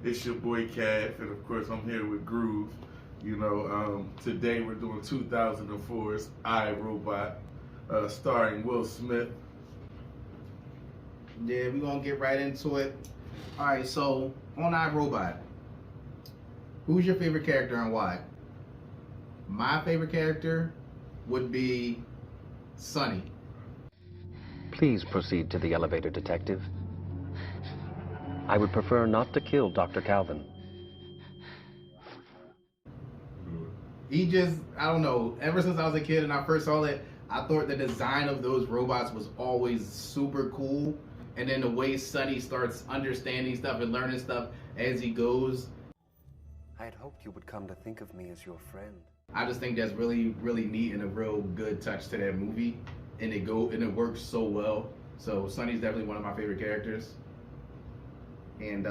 It's your boy Cat, and of course I'm here with Groov. Today we're doing 2004's IRobot, starring Will Smith. Yeah, we're gonna get right into it. Alright, so on IRobot, who's your favorite character and why? My favorite character would be Sonny. Please proceed to the elevator, Detective. I would prefer not to kill Dr. Calvin. He just, I don't know, ever since I was a kid and I first saw it, I thought the design of those robots was always super cool. And then the way Sonny starts understanding stuff and learning stuff as he goes. I had hoped you would come to think of me as your friend. I just think that's really, really neat and a real good touch to that movie. And it works so well. So Sonny's definitely one of my favorite characters. And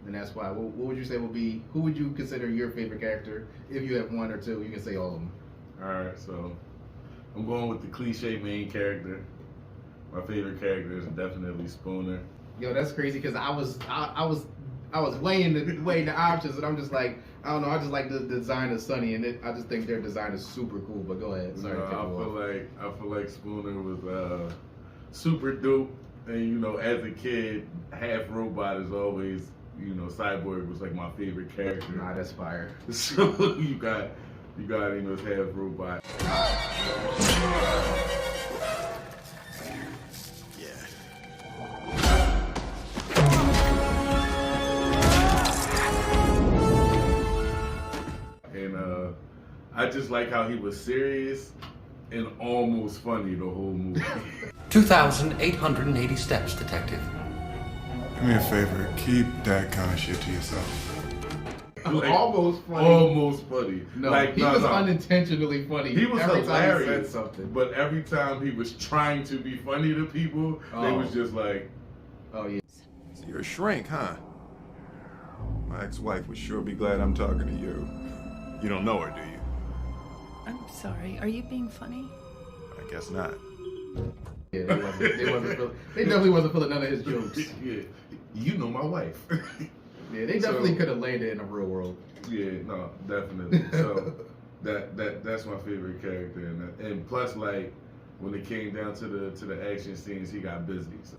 that's why. What would you say would be? Who would you consider your favorite character? If you have one or two, you can say all of them. All right, so I'm going with the cliche main character. My favorite character is definitely Spooner. Yo, that's crazy because I was weighing the options and I'm just like, I don't know. I just like the design of Sonny and I just think their design is super cool. But go ahead. Sorry, I feel like Spooner was super dope. And as a kid, half robot is always, Cyborg was like my favorite character. Nah, that's fire. So you got him as half robot. And I just like how he was serious and almost funny the whole movie. 2,880 steps, Detective. Do me a favor, keep that kind of shit to yourself. Like, almost funny. Almost funny. No, he was unintentionally funny. He was every hilarious. time he said something. But every time he was trying to be funny to people, they was just like, oh yeah. So you're a shrink, huh? My ex-wife would sure be glad I'm talking to you. You don't know her, do you? I'm sorry, are you being funny? I guess not. Yeah, they definitely wasn't feeling none of his jokes. yeah, you know my wife. Yeah, they definitely could have landed in the real world. Yeah, no, definitely. So that's my favorite character, and plus, like when it came down to the action scenes, he got busy. So.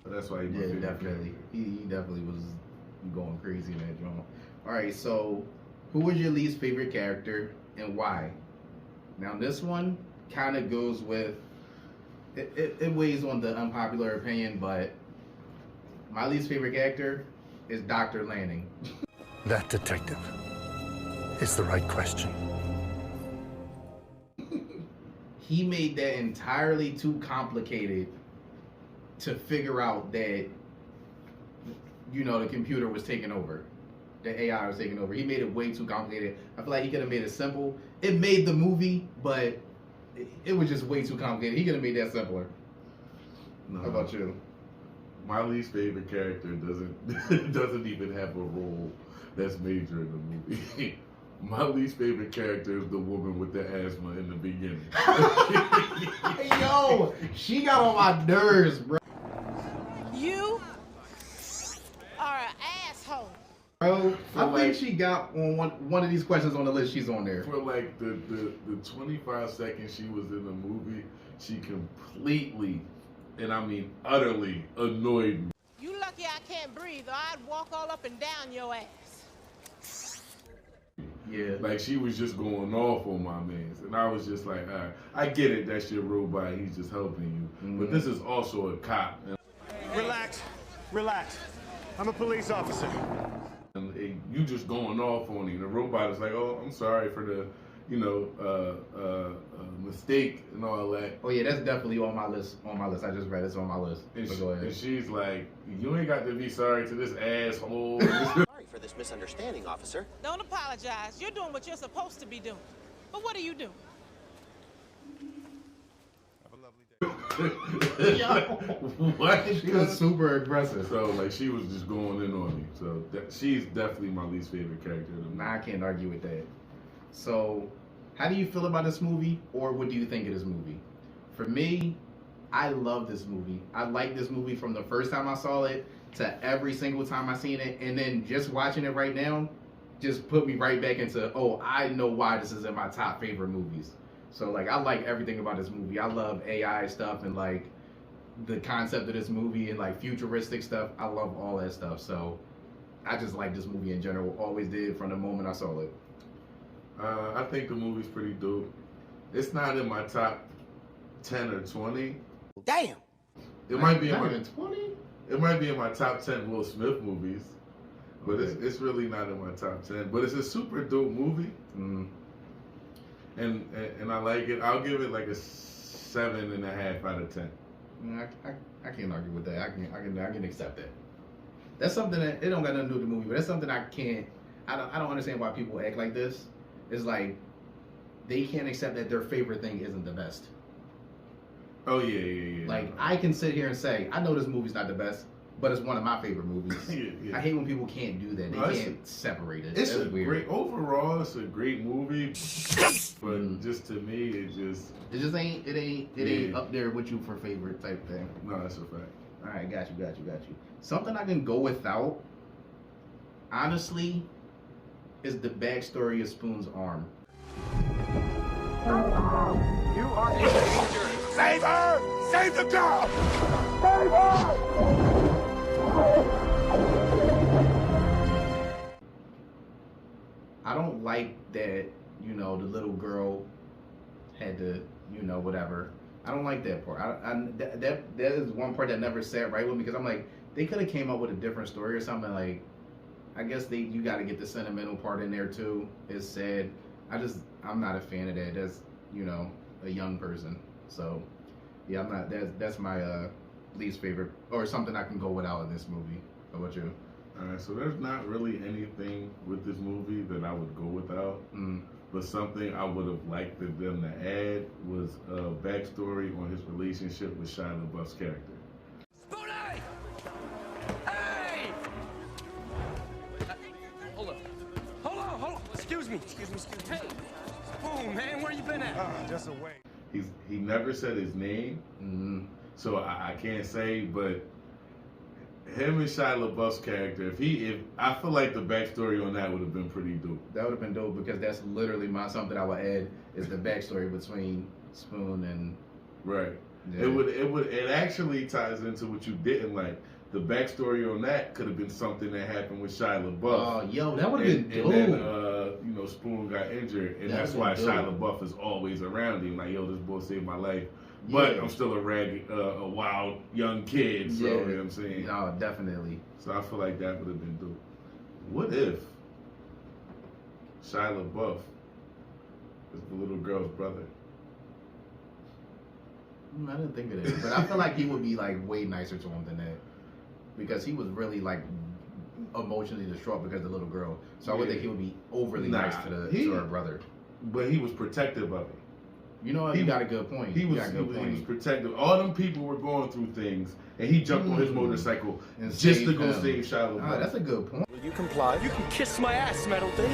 That's why he was definitely. He definitely was going crazy in that drama. All right, so who was your least favorite character and why? Now this one kind of goes with it weighs on the unpopular opinion, but my least favorite character is Dr. Lanning. That, Detective, is the right question. He made that entirely too complicated to figure out that the computer was taking over. The AI was taking over. He made it way too complicated. I feel like he could have made it simple. It made the movie, but it was just way too complicated. He could have made that simpler. No. How about you? My least favorite character doesn't even have a role that's major in the movie. My least favorite character is the woman with the asthma in the beginning. Yo, she got on my nerves, bro. You are an asshole. Bro, I think she got on one of these questions on the list. She's on there. For like the 25 seconds she was in the movie, she completely, and I mean utterly, annoyed me. You lucky I can't breathe, or I'd walk all up and down your ass. Yeah. Like she was just going off on my mans, and I was just like, all right, I get it, that's your robot, he's just helping you, but this is also a cop. Relax. I'm a police officer. And you just going off on him. The robot is like, oh, I'm sorry for the, mistake and all that. Oh yeah, that's definitely on my list. I just read it's on my list. And, go ahead. And she's like, you ain't got to be sorry to this asshole. Sorry for this misunderstanding, officer. Don't apologize. You're doing what you're supposed to be doing. But what are you doing? Have a lovely day. What? She was super aggressive. So like she was just going in on me. So she's definitely my least favorite character. Nah, I can't argue with that. So How do you feel about this movie, or what do you think of this movie? For me, I love this movie. I like this movie from the first time I saw it to every single time I seen it, and then just watching it right now just put me right back into, oh, I know why this is in my top favorite movies. So like, I like everything about this movie. I love AI stuff and like the concept of this movie and like futuristic stuff. I love all that stuff. So I just like this movie in general. Always did from the moment I saw it. I think the movie's pretty dope. It's not in my top 10 or 20. Damn. It might be in Not my even 20? It might be in my top 10 Will Smith movies, but Okay. it's really not in my top 10. But it's a super dope movie, and I like it. I'll give it like a 7.5 out of 10. I can't argue with that. I can accept that. That's something that it don't got nothing to do with the movie, but that's something I don't understand why people act like this. It's like they can't accept that their favorite thing isn't the best. Oh yeah. Like I can sit here and say I know this movie's not the best, but it's one of my favorite movies. Yeah. I hate when people can't do that. They No, can't separate it. It's That's a weird. great overall. It's a great movie, but just to me, it just ain't up there with you for favorite type thing. no, that's a fact. All right, got you. Something I can go without, honestly, is the backstory of Spoon's arm. You are in danger. Save her! Save the girl! Save her! I don't like that, the little girl had to, whatever. I don't like that part. That is one part that never sat right with me because I'm like, they could have came up with a different story or something. Like, I guess you got to get the sentimental part in there too. It's sad. I'm not a fan of that. That's, a young person. So, yeah, I'm not. That's my least favorite or something I can go without in this movie. How about you? All right, so there's not really anything with this movie that I would go without. But something I would have liked them to add was a backstory on his relationship with Shia LaBeouf's character. Spoonie! Hey! Hold on. Excuse me. Hey, Spoon, man, where you been at? Just a wait. He never said his name, so I can't say, but him and Shia LaBeouf's character, if I feel like the backstory on that would have been pretty dope. That would have been dope because that's literally something I would add is the backstory between Spoon and Right. Yeah. It actually ties into what you didn't like. The backstory on that could have been something that happened with Shia LaBeouf. Oh, yo, that would have been dope. And then, Spoon got injured, and that's why dope. Shia LaBeouf is always around him. Like, yo, this boy saved my life, but I'm still a wild young kid. So, you know what I'm saying? No, definitely. So I feel like that would have been dope. What if Shia LaBeouf is the little girl's brother? I didn't think of that, but I feel like he would be like way nicer to him than that because he was really like emotionally distraught because of the little girl. So I would think he would be overly nice to her brother. But he was protective of it. You know what? You got a good point. He was protective. All them people were going through things, and he jumped on his motorcycle and just to go them. save Shia LaBeouf. That's a good point. Will you comply? You can kiss my ass, metal thing.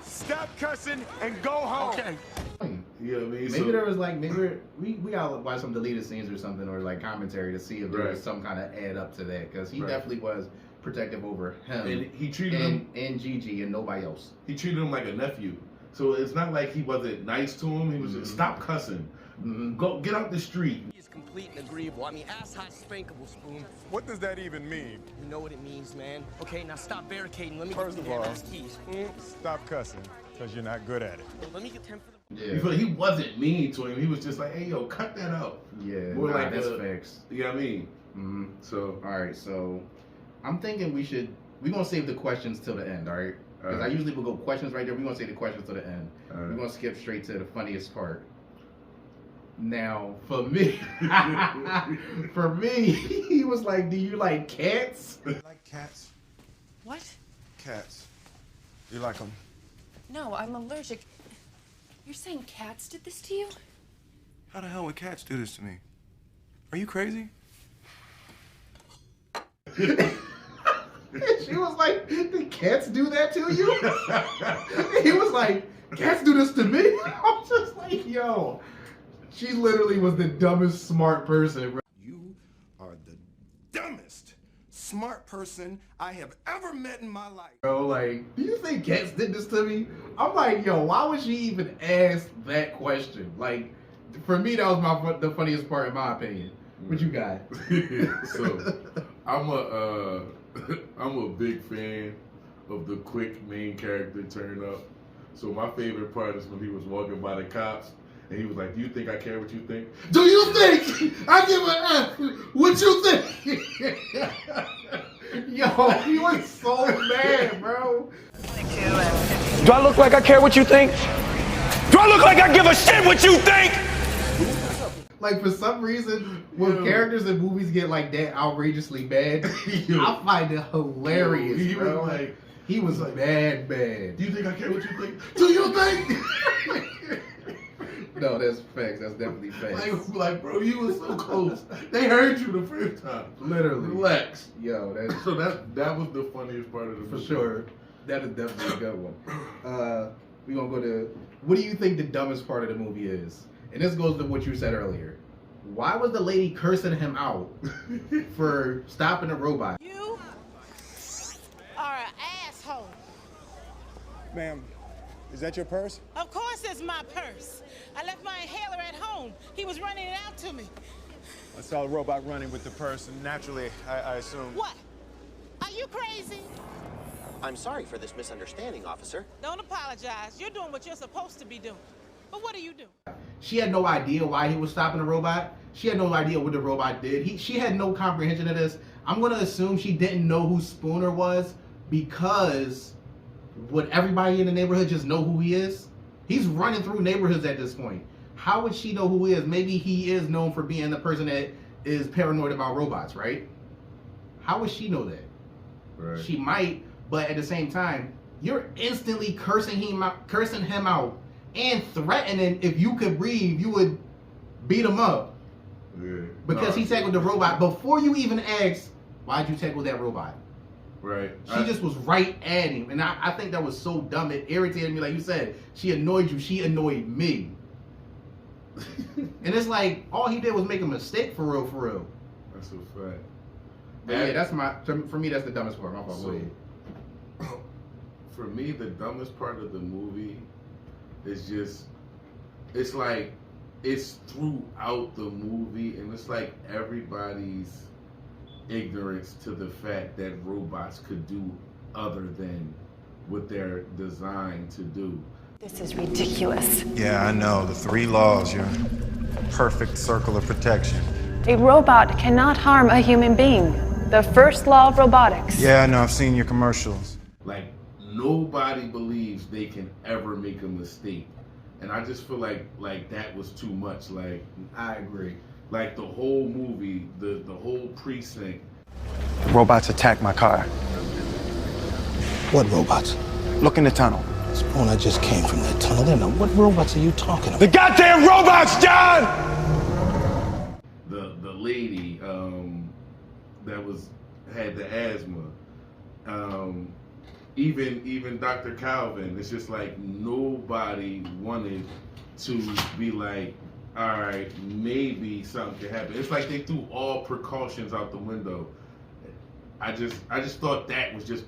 Stop cussing and go home. Okay. You know what I mean? Maybe there was like we gotta watch some deleted scenes or something or like commentary to see if there was some kind of add up to that because he definitely was protective over him and he treated him and Gigi and nobody else. He treated him like a nephew. So it's not like he wasn't nice to him. He was just stop cussing. Go get out the street. He is complete and agreeable. I mean, ass hot spankable, Spoon. What does that even mean? You know what it means, man. Okay, now stop barricading. Let me First get of the all, ass keys. Stop cussing, because you're not good at it. Let me get 10 for the... Yeah. He wasn't mean to him. He was just like, hey, yo, cut that out. Yeah, more like that's facts. You know what I mean? So, all right, so I'm thinking we're gonna save the questions till the end, all right? Because I usually will go questions right there. We're gonna save the questions to the end. We're gonna skip straight to the funniest part. Now, for me, he was like, "Do you like cats?" Like cats? What? Cats. You like them? No, I'm allergic. You're saying cats did this to you? How the hell would cats do this to me? Are you crazy? She was like, did cats do that to you? He was like, cats do this to me? I'm just like, yo. She literally was the dumbest smart person, bro. You are the dumbest smart person I have ever met in my life. Bro, like, do you think cats did this to me? I'm like, yo, why would she even ask that question? Like, for me, that was the funniest part in my opinion. What you got? So, I'm a big fan of the quick main character turn up. So my favorite part is when he was walking by the cops and he was like, "Do you think I care what you think? Do you think I give a F what you think?" Yo, he was so mad, bro. Do I look like I care what you think? Do I look like I give a shit what you think? Like, for some reason, when characters in movies get like that outrageously bad, I find it hilarious, He bro. was like, he was like, bad. "Do you think I care what you think? Do you think?" No, that's facts. That's definitely facts. Like, bro, you was so close. They heard you the first time. Literally. Relax. Yo, that's So that was the funniest part of the for movie. sure. That is definitely a good one. We're gonna go to, what do you think the dumbest part of the movie is? And this goes to what you said earlier. Why was the lady cursing him out for stopping a robot? You are an asshole. Ma'am, is that your purse? Of course it's my purse. I left my inhaler at home. He was running it out to me. I saw a robot running with the purse, and naturally, I assumed... What? Are you crazy? I'm sorry for this misunderstanding, officer. Don't apologize. You're doing what you're supposed to be doing. But what are you doing? She had no idea why he was stopping the robot. She had no idea what the robot did. She had no comprehension of this. I'm gonna assume she didn't know who Spooner was because would everybody in the neighborhood just know who he is? He's running through neighborhoods at this point. How would she know who he is? Maybe he is known for being the person that is paranoid about robots, right? How would she know that? Right. She might, but at the same time, you're instantly cursing him out, and threatening if you could breathe, you would beat him up. Yeah. Because he tackled the robot before you even asked, why'd you tackle that robot? Right. She just was right at him. And I think that was so dumb. It irritated me. Like you said, she annoyed you. She annoyed me. And it's like, all he did was make a mistake for real, for real. That's a fact. But yeah, for me, that's the dumbest part. My fault. Go ahead. For me, the dumbest part of the movie is just, it's like, it's throughout the movie, and it's like everybody's ignorance to the fact that robots could do other than what they're designed to do. This is ridiculous. Yeah, I know. The 3 laws, your perfect circle of protection. A robot cannot harm a human being. The first law of robotics. Yeah, I know. I've seen your commercials. Like, nobody believes they can ever make a mistake. And I just feel like that was too much. Like, I agree. Like the whole movie, the whole precinct. Robots attacked my car. What robots? Look in the tunnel. Spoon, I just came from that tunnel. Now, what robots are you talking about? The goddamn robots, John! The lady that had the asthma. Even Dr. Calvin. It's just like nobody wanted to be like, all right, maybe something could happen. It's like they threw all precautions out the window. I just thought that was just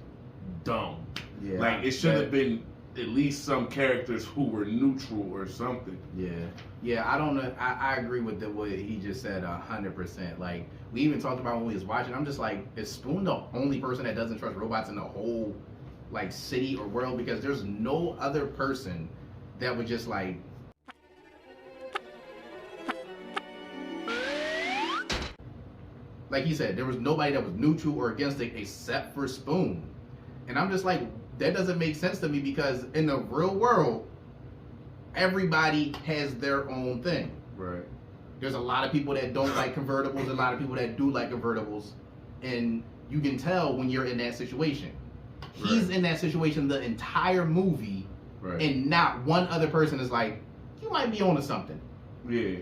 dumb. Yeah, like it should have been at least some characters who were neutral or something. Yeah. I don't know. I agree with what he just said 100%. Like, we even talked about when we was watching. I'm just like, is Spoon the only person that doesn't trust robots in the whole like city or world? Because there's no other person that would just like. Like he said, there was nobody that was neutral or against it except for Spoon. And I'm just like, that doesn't make sense to me because in the real world, everybody has their own thing. Right. There's a lot of people that don't like convertibles, a lot of people that do like convertibles. And you can tell when you're in that situation. He's in that situation the entire movie, and not one other person is like, you might be onto something. Yeah.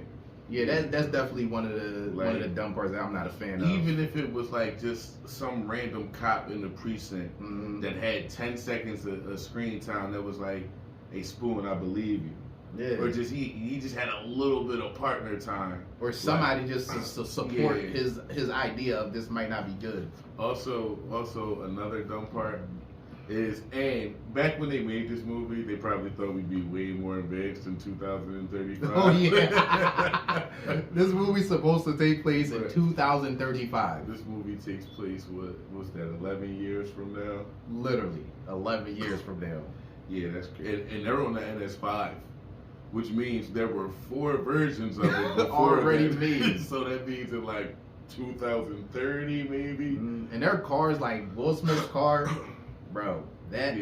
Yeah, that's definitely one of the dumb parts that I'm not a fan of. Even if it was like just some random cop in the precinct that had 10 seconds of screen time that was like, "Hey, Spoon, I believe you." Yeah. Or just he just had a little bit of partner time. Or somebody just to support his idea of this might not be good. Also another dumb part is, and back when they made this movie, they probably thought we'd be way more advanced in 2035. Oh yeah. This movie's supposed to take place in 2035. This movie takes place, what's that, 11 years from now? Literally 11 years from now. Yeah, that's and they're on the NS5, which means there were 4 versions of it before already that. made. So that means in like 2030 maybe. And their cars, like Will Smith's car, bro, that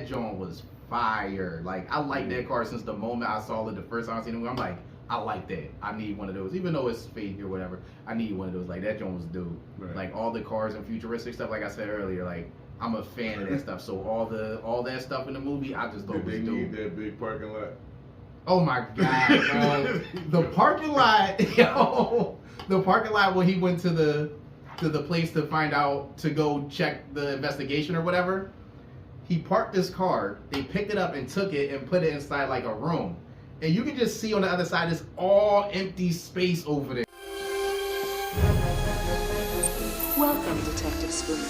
joint was fire. Like, I like that car since the moment I saw it the first time I seen it. I'm like, I like that. I need one of those. Even though it's fake or whatever, I need one of those. Like, that joint was dope. Right. Like, all the cars and futuristic stuff, like I said earlier, like, I'm a fan of that stuff. So all that stuff in the movie, I just thought was dope. Did they need that big parking lot? Oh my God, bro. The parking lot, the parking lot when he went to the place to find out, to go check the investigation or whatever. He parked his car, they picked it up and took it and put it inside like a room. And you can just see on the other side, it's all empty space over there. Welcome, Detective Spoon.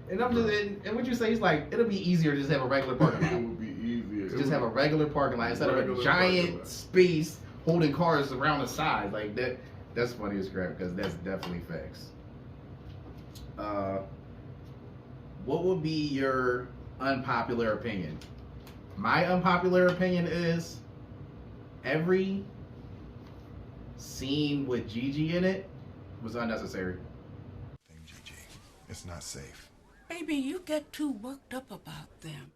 And I'm just, and what you say, he's like, it'll be easier to just have a regular parking lot. It would be easier. Just have a regular parking lot instead of a giant space holding cars around the side. Like that. That's funny as crap because that's definitely facts. What would be your unpopular opinion? My unpopular opinion is every scene with Gigi in it was unnecessary. Gigi, it's not safe. Baby, you get too worked up about them.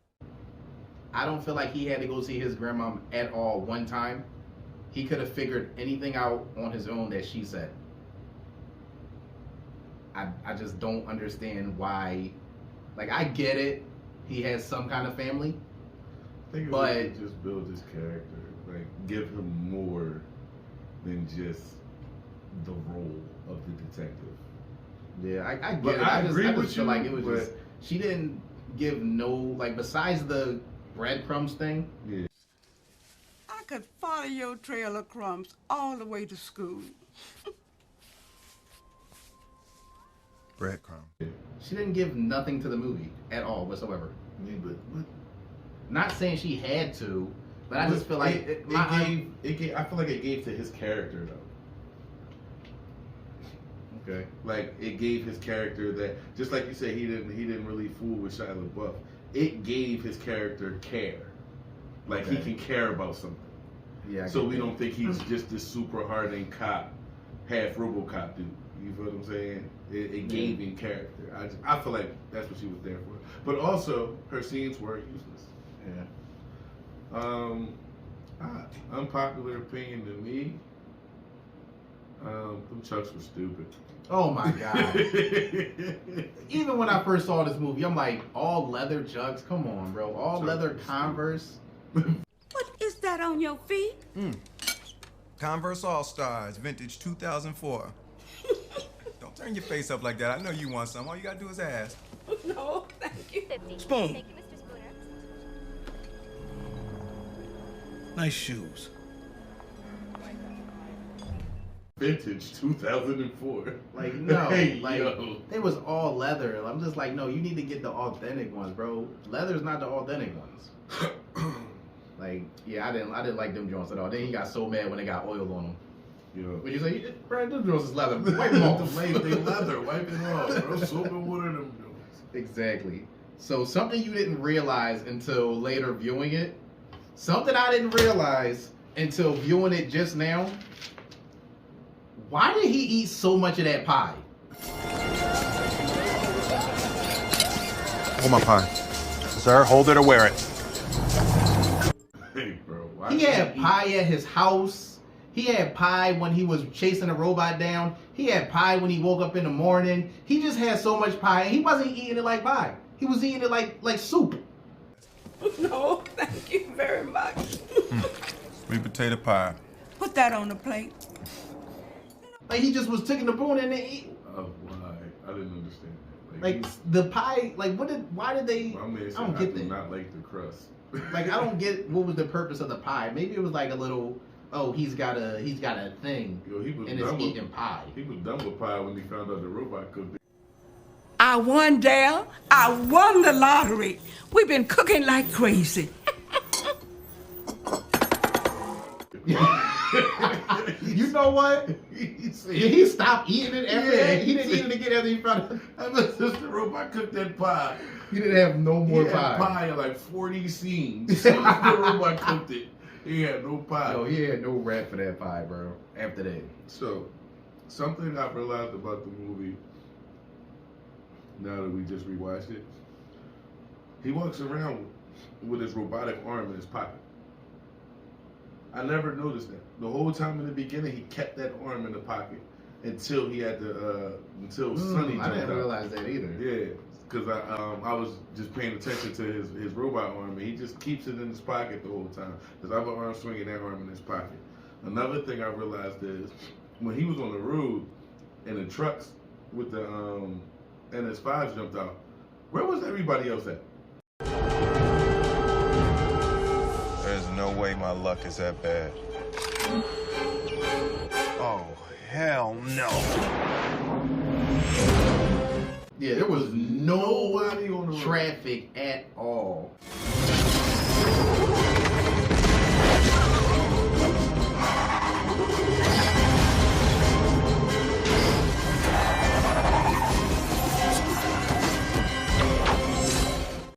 I don't feel like he had to go see his grandma at all one time. He could have figured anything out on his own that she said. I just don't understand why. Like, I get it. He has some kind of family. I think it just build his character. Like, give him more than just the role of the detective. Yeah, I get it. I just feel like it was just, she didn't give no, like, besides the breadcrumbs thing. Yeah. I could follow your trail of crumbs all the way to school. Breadcrumb. She didn't give nothing to the movie at all whatsoever. Yeah, but not saying she had to, but I just feel like it gave. I feel like it gave to his character though. Okay. Like, it gave his character that, just like you said, he didn't really fool with Shia LaBeouf. It gave his character care. Like, he can care about something. Yeah. So we don't think he's just this super hardened cop, half RoboCop dude. You feel what I'm saying? It gave him character. I feel like that's what she was there for. But also, her scenes were useless. Yeah. Unpopular opinion to me. Them Chucks were stupid. Oh my God. Even when I first saw this movie, I'm like, all leather Chucks? Come on, bro. All Chucks leather Converse? What is that on your feet? Converse All-Stars, vintage 2004. Don't turn your face up like that. I know you want some. All you gotta do is ask. No, thank you. Spoon. Thank you, Mr. Spooner. Nice shoes. Vintage 2004. Like, no. Hey, like, yo. they was all leather. I'm just like, no, you need to get the authentic ones, bro. Leather's not the authentic ones. Like, yeah, I didn't like them joints at all. Then he got so mad when they got oil on them. Yeah. When you say, Brad, them joints is leather. Wipe them off. They leather. Wipe it off, bro. Soap and water them joints. Exactly. So something you didn't realize until later viewing it. Something I didn't realize until viewing it just now. Why did he eat so much of that pie? Hold my pie. Sir, hold it or wear it. Hey, bro. He had pie at his house. He had pie when he was chasing a robot down. He had pie when he woke up in the morning. He just had so much pie, and he wasn't eating it like pie. He was eating it like soup. No, thank you very much. Sweet potato pie. Put that on the plate. Like he just was taking the spoon and then eat. Oh, why? I didn't understand that. Like the pie, like why did they? My man said, I don't get that. Not like the crust. Like I don't get what was the purpose of the pie. Maybe it was like a little. Oh, he's got a thing. Yo, he was and it's eating pie. He was done with pie when he found out the robot cooked it. I won, Dale. I won the lottery. We've been cooking like crazy. You know what? He stopped eating it after that. He didn't eat it again after he found out. Since the robot cooked that pie. He didn't have no more pie. He had pie in like 40 scenes. Since the robot cooked it. He had no pie. Yo, he had no rap for that pie, bro. After that. So, something I realized about the movie, now that we just rewatched it, he walks around with his robotic arm in his pocket. I never noticed that. The whole time in the beginning, he kept that arm in the pocket until he had to, until Sonny jumped out. I didn't realize that either. Yeah. Because I was just paying attention to his robot arm, and he just keeps it in his pocket the whole time. His other arm swinging, that arm in his pocket. Another thing I realized is when he was on the road and the trucks with the NS5s jumped out, where was everybody else at? There's no way my luck is that bad. Oh, hell no. Yeah, there was nobody on the traffic at all.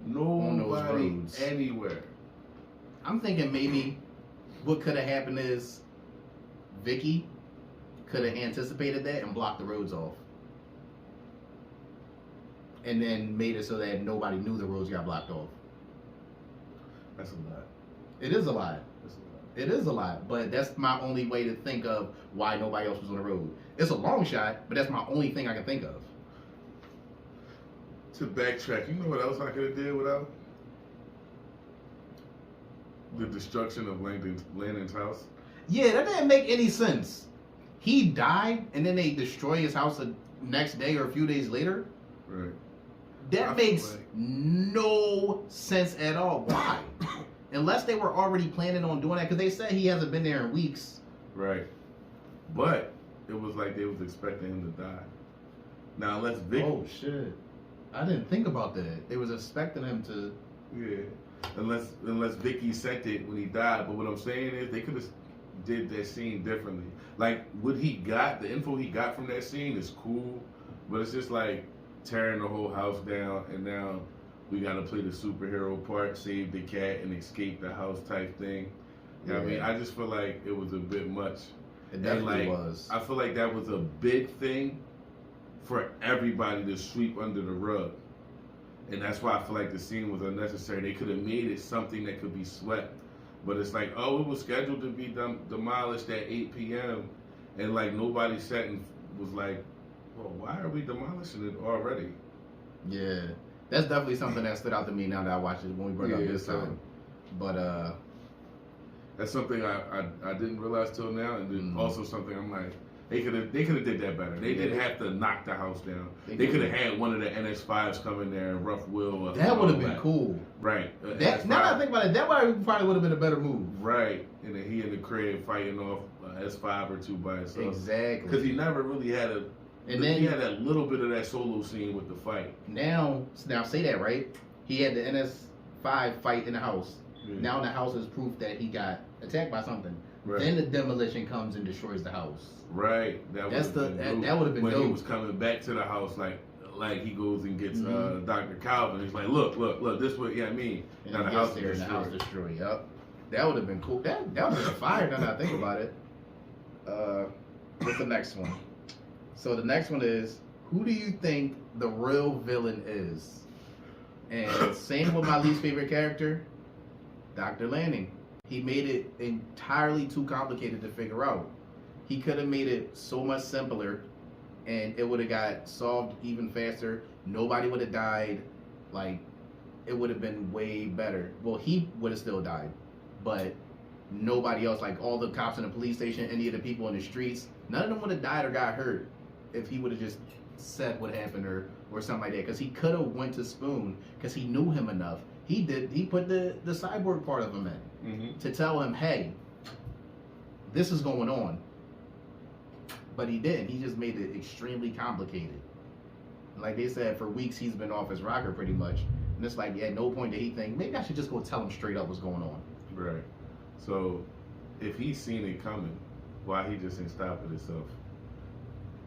Nobody anywhere. I'm thinking maybe what could have happened is Vicky could have anticipated that and blocked the roads off. And then made it so that nobody knew the roads got blocked off. That's a lot. It is a lot. That's a lot. It is a lot, but that's my only way to think of why nobody else was on the road. It's a long shot, but that's my only thing I can think of. To backtrack, you know what else I could have did without? The destruction of Landon's house. Yeah, that didn't make any sense. He died, and then they destroy his house the next day or a few days later. Right. That makes no sense at all. Why? Unless they were already planning on doing that, because they said he hasn't been there in weeks. Right. But it was like they was expecting him to die. Now, unless Vicky... Oh, shit. I didn't think about that. They was expecting him to... Yeah. Unless Vicky sent it when he died. But what I'm saying is they could have did that scene differently. Like, what he got, the info he got from that scene is cool. But it's just like tearing the whole house down, and now we got to play the superhero part, save the cat and escape the house type thing. You know what I mean? I just feel like it was a bit much. It definitely was. I feel like that was a big thing for everybody to sweep under the rug. And that's why I feel like the scene was unnecessary. They could have made it something that could be swept. But it's like, oh, it was scheduled to be demolished at 8 p.m. And like nobody sat and was like, well, why are we demolishing it already? Yeah, that's definitely something that stood out to me now that I watched it when we brought it up this time. But that's something I didn't realize till now, and then also something I'm like, they could have did that better. They didn't have to knock the house down. They could have had one of the NS5s come in there and rough wheel. That would have been cool. Right. Now that I think about it, that probably would have been a better move. Right. And then he in the crib fighting off S5 or 2 by himself. Exactly. Because he never really had a. And then he had a little bit of that solo scene with the fight. Now say that, right? He had the NS5 fight in the house. Yeah. Now the house is proof that he got attacked by something. Right. Then the demolition comes and destroys the house. Right. That would have been dope. When he was coming back to the house, like he goes and gets Dr. Calvin. He's like, look, this what I mean. And now the house is destroyed. Yep. That would have been cool. That would have been fire now that I think about it. What's the next one? So the next one is, who do you think the real villain is? And same with my least favorite character, Dr. Lanning. He made it entirely too complicated to figure out. He could have made it so much simpler and it would have got solved even faster. Nobody would have died. Like, it would have been way better. Well, he would have still died, but nobody else, like all the cops in the police station, any of the people in the streets, none of them would have died or got hurt if he would have just said what happened or something like that. Because he could have went to Spoon because he knew him enough. He put the cyborg part of him in to tell him, hey, this is going on. But he didn't. He just made it extremely complicated. Like they said, for weeks he's been off his rocker pretty much. And it's like, at no point did he think, maybe I should just go tell him straight up what's going on. Right. So, if he's seen it coming, why he just didn't stop it himself?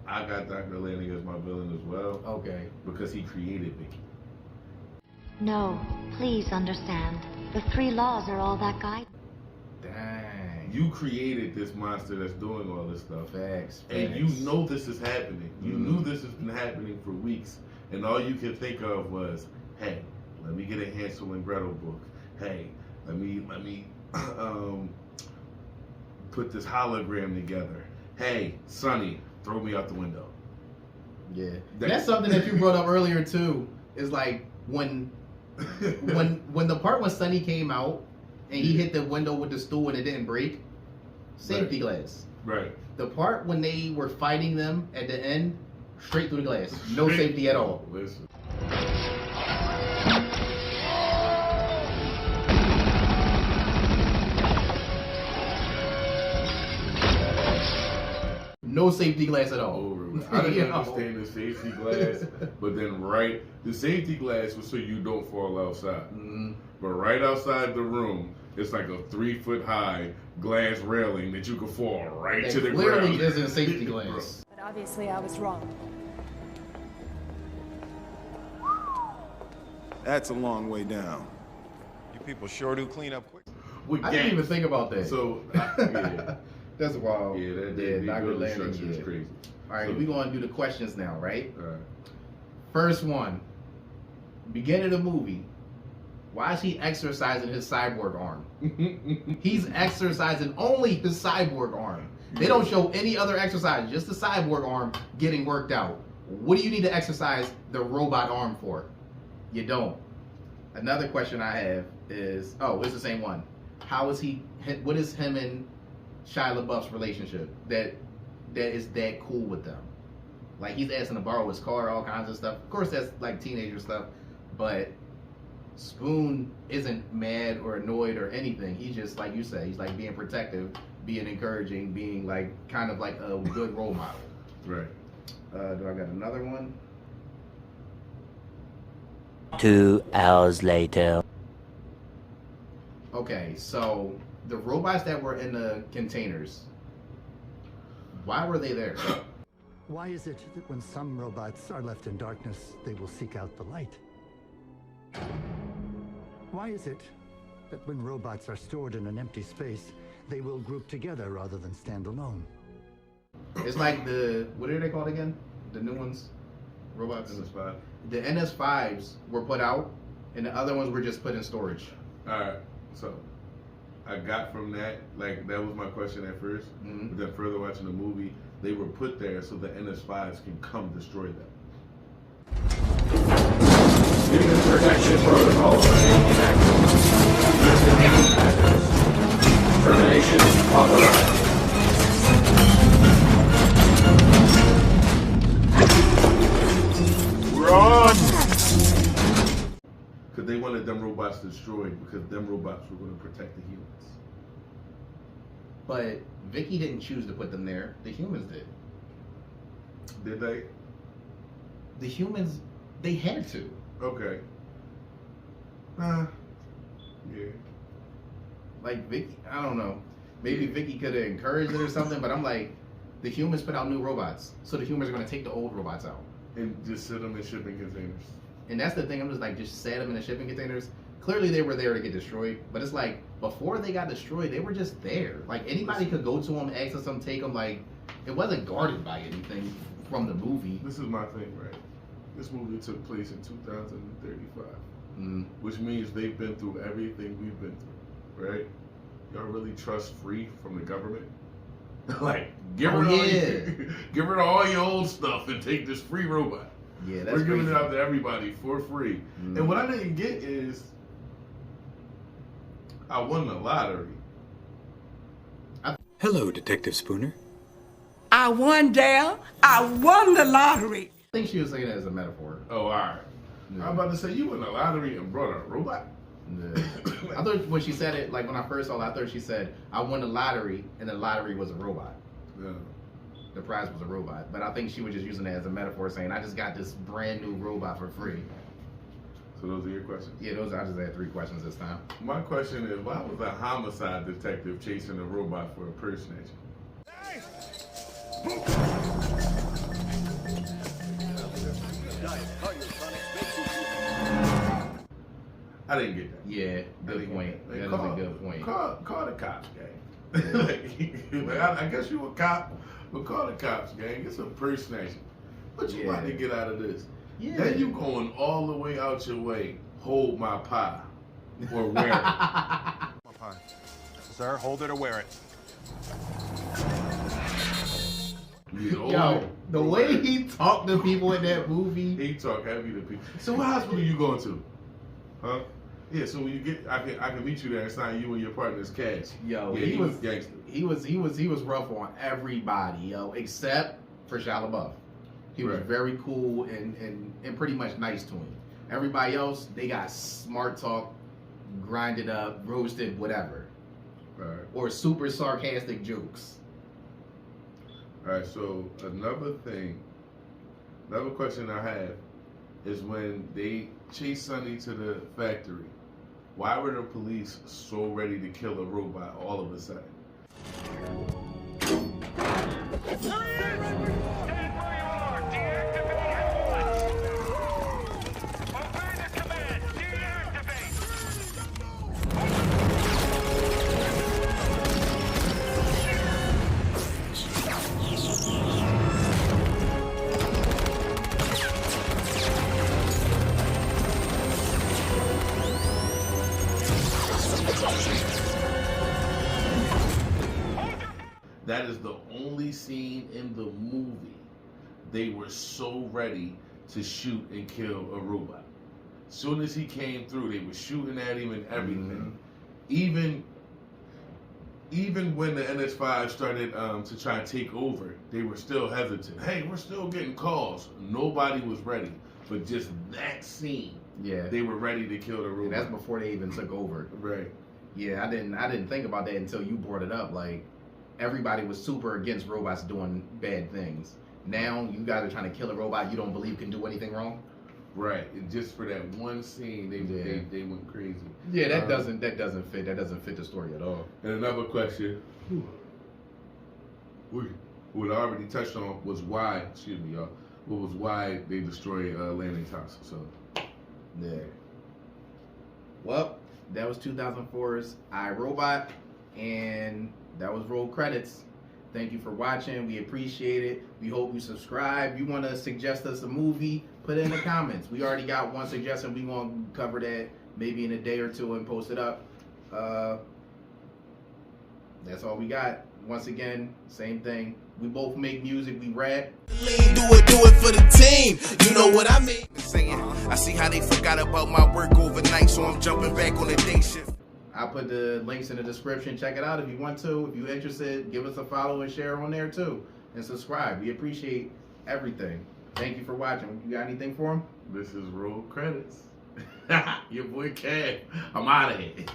I got Dr. Lanning as my villain as well. Okay. Because he created Vicky. No, please understand. The 3 laws are all that guide. Dang. You created this monster that's doing all this stuff. Facts. And you know this is happening. You knew this has been happening for weeks. And all you could think of was, hey, let me get a Hansel and Gretel book. Hey, let me put this hologram together. Hey, Sonny, throw me out the window. Yeah. That's something that you brought up earlier too. Is like when the part when Sonny came out and he hit the window with the stool and it didn't break, safety glass. Right. The part when they were fighting them at the end, straight through the glass. No safety at all. Listen. No safety glass at all. I didn't understand the safety glass, but then the safety glass was so you don't fall outside. But right outside the room, it's like a 3-foot high glass railing that you could fall right to the ground. Clearly isn't safety glass. But obviously I was wrong. That's a long way down. You people sure do clean up quick. I didn't even think about that. So, yeah. That's wild. Yeah, Dr. Lanning is crazy. All right, we're going to do the questions now, right? All right. First one. Beginning of the movie. Why is he exercising his cyborg arm? He's exercising only his cyborg arm. They don't show any other exercise, just the cyborg arm getting worked out. What do you need to exercise the robot arm for? You don't. Another question I have is, it's the same one. What is him and Shia LaBeouf's relationship that is that cool with them? Like, he's asking to borrow his car, all kinds of stuff. Of course, that's like teenager stuff, but Spoon isn't mad or annoyed or anything. He's just, like you say, he's like being protective, being encouraging, being like kind of like a good role model. Right. Do I got another one? 2 hours later. Okay, so the robots that were in the containers, why were they there? Why is it that when some robots are left in darkness, they will seek out the light? Why is it that when robots are stored in an empty space, they will group together rather than stand alone? It's like what are they called again? The new ones? Robots? NS5. The NS5s were put out, and the other ones were just put in storage. Alright, so I got from that, like, that was my question at first, but then further watching the movie, they were put there so the NS5s can come destroy them. Human protection protocol termination authorized. Run! Because they wanted them robots destroyed because them robots were going to protect the humans. But Vicky didn't choose to put them there. The humans did. Did they? The humans, they had to. Okay. Yeah. Like Vicky, I don't know. Maybe Vicky could have encouraged it or something, but I'm like, the humans put out new robots, so the humans are going to take the old robots out. And just sit them in shipping containers. And that's the thing, I'm just like, just set them in the shipping containers. Clearly they were there to get destroyed, but it's like, before they got destroyed, they were just there. Like, anybody could go to them, access them, take them, like, it wasn't guarded by anything from the movie. This is my thing, right? This movie took place in 2035, which means they've been through everything we've been through, right? Y'all really trust free from the government? Like, give her all your old stuff and take this free robot. Yeah, that's We're giving crazy. it out to everybody for free. And what I didn't get is, I won the lottery. Hello, Detective Spooner. I won, Dale. I won the lottery. I think she was saying it as a metaphor. Oh, all right. I'm about to say, you won the lottery and brought a robot? Yeah. I thought when she said it, like when I first saw it, I thought she said, I won the lottery, and the lottery was a robot. Yeah. The prize was a robot. But I think she was just using it as a metaphor, saying, I just got this brand new robot for free. So those are your questions? Yeah, I just had 3 questions this time. My question is, why was a homicide detective chasing a robot for a purse snatching? I didn't get that. Yeah, good point. That is a good point. Call the cops, gang. I guess you a cop, but call the cops, gang. It's a purse snatching. What you want to get out of this? Yeah. Then you going all the way out your way, hold my pie, or wear it. My pie. Sir, hold it or wear it. Yo, the way he talked to people in that movie. He talk heavy to people. So what hospital you going to? Huh? Yeah, so when you get, I can meet you there. It's not you and your partner's cash. Yo, yeah, he was gangster. He was rough on everybody, yo, except for Shia LaBeouf. He was very cool and pretty much nice to him. Everybody else, they got smart talk, grinded up, roasted, whatever. Right. Or super sarcastic jokes. All right, so another question I have is when they chased Sonny to the factory, why were the police so ready to kill a robot all of a sudden? That is the only scene in the movie they were so ready to shoot and kill a robot. Soon as he came through, they were shooting at him and everything. Even when the NS5 started to try and take over, they were still hesitant. Hey, we're still getting calls. Nobody was ready. But just that scene, they were ready to kill the robot. And that's before they even took over. Right. Yeah, I didn't think about that until you brought it up. Like, everybody was super against robots doing bad things. Now you guys are trying to kill a robot you don't believe can do anything wrong. Right, and just for that one scene, they went crazy. Yeah, that doesn't fit. That doesn't fit the story at all. And another question, what I already touched on was why. Excuse me, y'all. What was why they destroyed landing Thompson? So, yeah. Well, that was 2004's iRobot, and that was roll credits. Thank you for watching. We appreciate it. We hope you subscribe. If you want to suggest us a movie, put it in the comments. We already got one suggestion. We want to cover that maybe in a day or two and post it up. That's all we got. Once again, same thing. We both make music. We rap. Do it for the team. You know what I mean? I see how they forgot about my work overnight, so I'm jumping back on the day shift. I'll put the links in the description. Check it out if you want to. If you're interested, give us a follow and share on there too. And subscribe. We appreciate everything. Thank you for watching. You got anything for him? This is Roll Credits. Your boy Cav. I'm out of here.